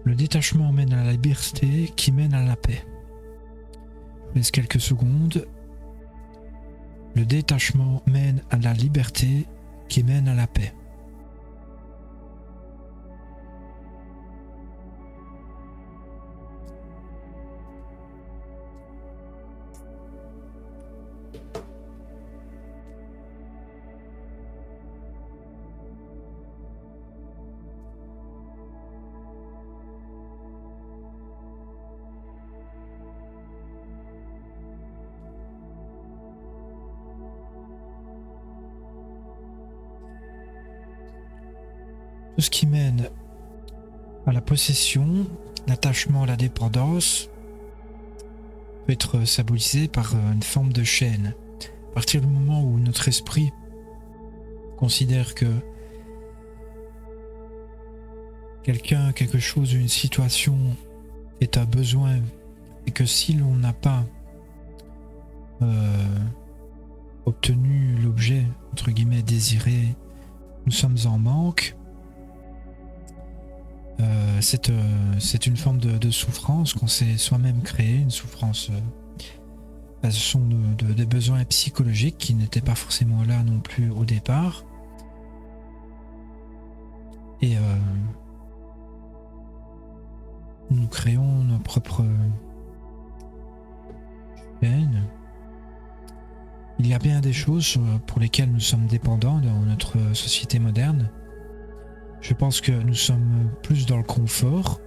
Le détachement mène à la liberté qui mène à la paix. Je vous laisse quelques secondes. Le détachement mène à la liberté qui mène à la paix. Tout ce qui mène à la possession, l'attachement, la dépendance peut être symbolisé par une forme de chaîne. À partir du moment où notre esprit considère que quelqu'un, quelque chose, une situation est un besoin et que si l'on n'a pas obtenu l'objet, entre guillemets, désiré, nous sommes en manque, c'est une forme de souffrance qu'on s'est soi-même créée, une souffrance. Ce sont des besoins psychologiques qui n'étaient pas forcément là non plus au départ. Et nous créons nos propres chaînes. Il y a bien des choses pour lesquelles nous sommes dépendants dans notre société moderne. Je pense que nous sommes plus dans le confort,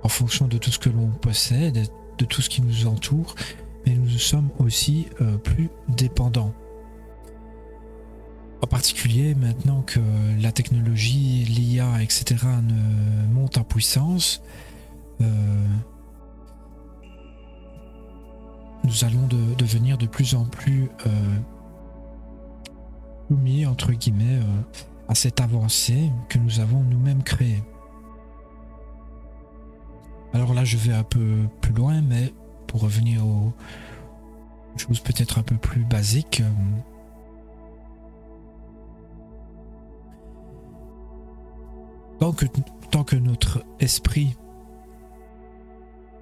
en fonction de tout ce que l'on possède, de tout ce qui nous entoure, mais nous sommes aussi plus dépendants. En particulier, maintenant que la technologie, l'IA, etc. montent en puissance, nous allons devenir de plus en plus soumis, entre guillemets, à cette avancée que nous avons nous-mêmes créée. Alors là, je vais un peu plus loin, mais pour revenir aux choses peut-être un peu plus basiques, tant que notre esprit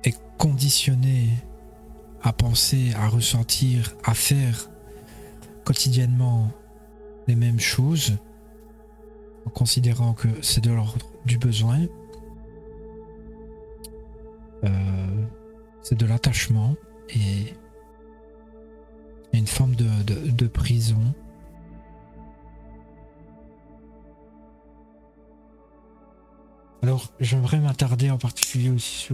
est conditionné à penser, à ressentir, à faire quotidiennement les mêmes choses, en considérant que c'est de l'ordre du besoin, c'est de l'attachement et une forme de prison. Alors, j'aimerais m'attarder en particulier aussi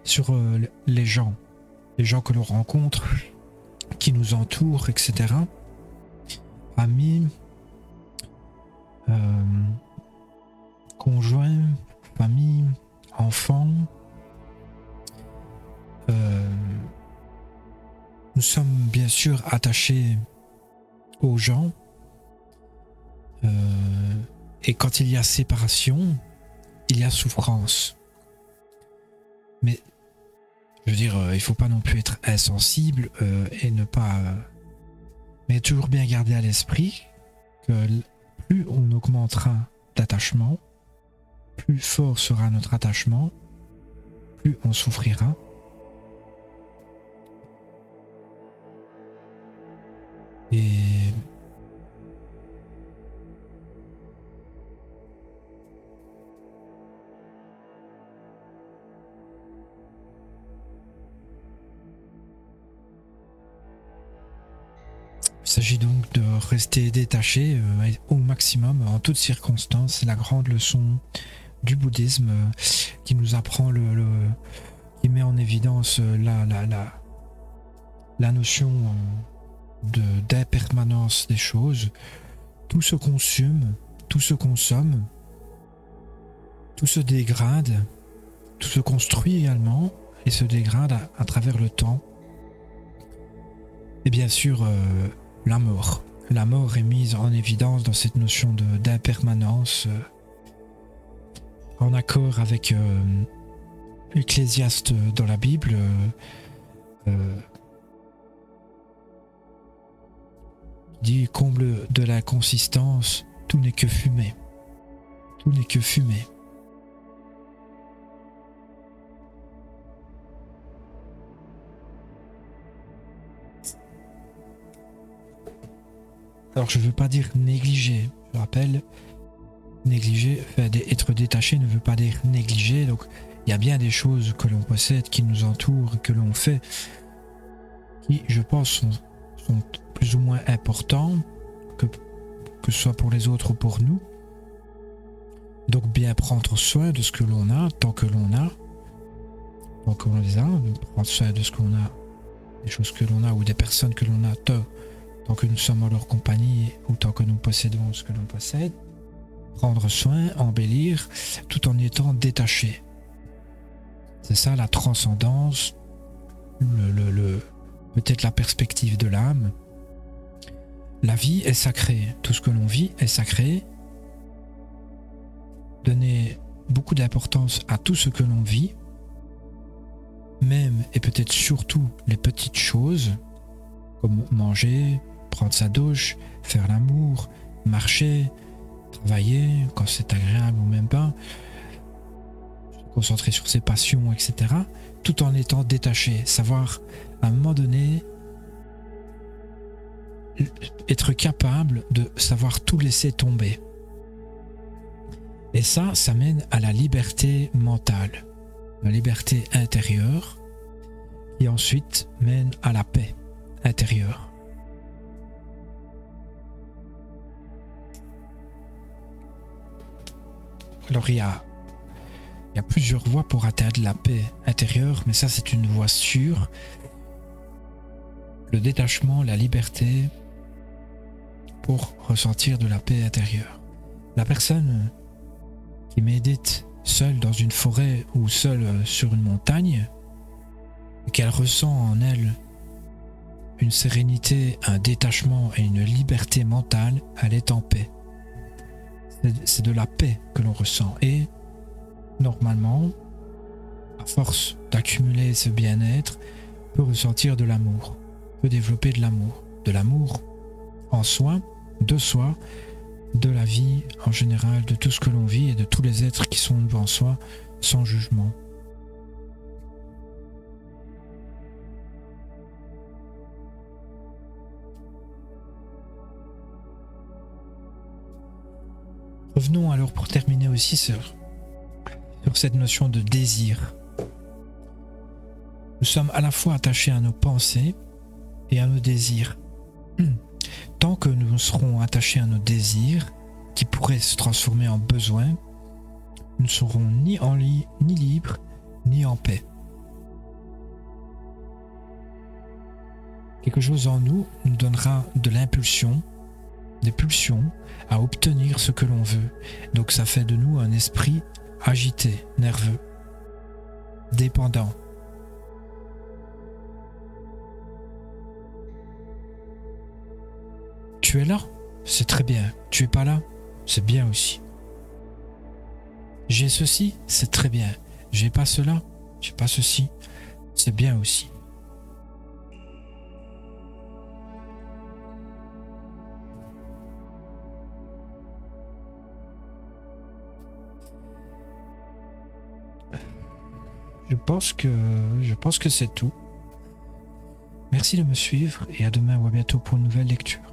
sur les gens que l'on rencontre, qui nous entourent, etc. Amis, conjoints, famille, enfants. Nous sommes bien sûr attachés aux gens. Et quand il y a séparation, il y a souffrance. Mais je veux dire, il ne faut pas non plus être insensible et ne pas... mais toujours bien garder à l'esprit que plus on augmentera d'attachement, plus fort sera notre attachement, plus on souffrira. Et il s'agit donc de rester détaché au maximum en toutes circonstances. C'est la grande leçon du bouddhisme qui nous apprend qui met en évidence la notion d'impermanence des choses. Tout se consume, tout se consomme, tout se dégrade, tout se construit également et se dégrade à travers le temps. Et bien sûr, la mort. La mort est mise en évidence dans cette notion d'impermanence, en accord avec l'Ecclésiaste dans la Bible. dit comble de l'inconsistance, tout n'est que fumée. Tout n'est que fumée. Alors je ne veux pas dire négliger, je rappelle, négliger, être détaché ne veut pas dire négliger, donc il y a bien des choses que l'on possède, qui nous entourent, que l'on fait, qui je pense sont plus ou moins importants, que ce soit pour les autres ou pour nous. Donc bien prendre soin de ce que l'on a, tant que l'on a, prendre soin de ce qu'on a, des choses que l'on a ou des personnes que l'on a, tant que nous sommes en leur compagnie ou tant que nous possédons ce que l'on possède, prendre soin, embellir, tout en étant détaché. C'est ça la transcendance, peut-être la perspective de l'âme. La vie est sacrée, tout ce que l'on vit est sacré. Donner beaucoup d'importance à tout ce que l'on vit, même et peut-être surtout les petites choses, comme manger, prendre sa douche, faire l'amour, marcher, travailler quand c'est agréable ou même pas, se concentrer sur ses passions, etc. Tout en étant détaché, savoir à un moment donné être capable de savoir tout laisser tomber. Et ça mène à la liberté mentale, la liberté intérieure, qui ensuite mène à la paix intérieure. Alors il y a plusieurs voies pour atteindre la paix intérieure, mais ça c'est une voie sûre. Le détachement, la liberté pour ressentir de la paix intérieure. La personne qui médite seule dans une forêt ou seule sur une montagne, et qu'elle ressent en elle une sérénité, un détachement et une liberté mentale, elle est en paix. C'est de la paix que l'on ressent. Et normalement, à force d'accumuler ce bien-être, peut ressentir de l'amour, peut développer de l'amour en soi, de soi, de la vie en général, de tout ce que l'on vit et de tous les êtres qui sont devant soi, sans jugement. Revenons alors pour terminer aussi sur cette notion de désir. Nous sommes à la fois attachés à nos pensées et à nos désirs. Tant que nous serons attachés à nos désirs, qui pourraient se transformer en besoins, nous ne serons ni libres, ni en paix. Quelque chose en nous nous donnera de l'impulsion, des pulsions à obtenir ce que l'on veut. Donc ça fait de nous un esprit agité, nerveux, dépendant. Tu es là, c'est très bien. Tu es pas là, c'est bien aussi. J'ai ceci, c'est très bien. J'ai pas cela, j'ai pas ceci, c'est bien aussi. Je pense que c'est tout. Merci de me suivre et à demain ou à bientôt pour une nouvelle lecture.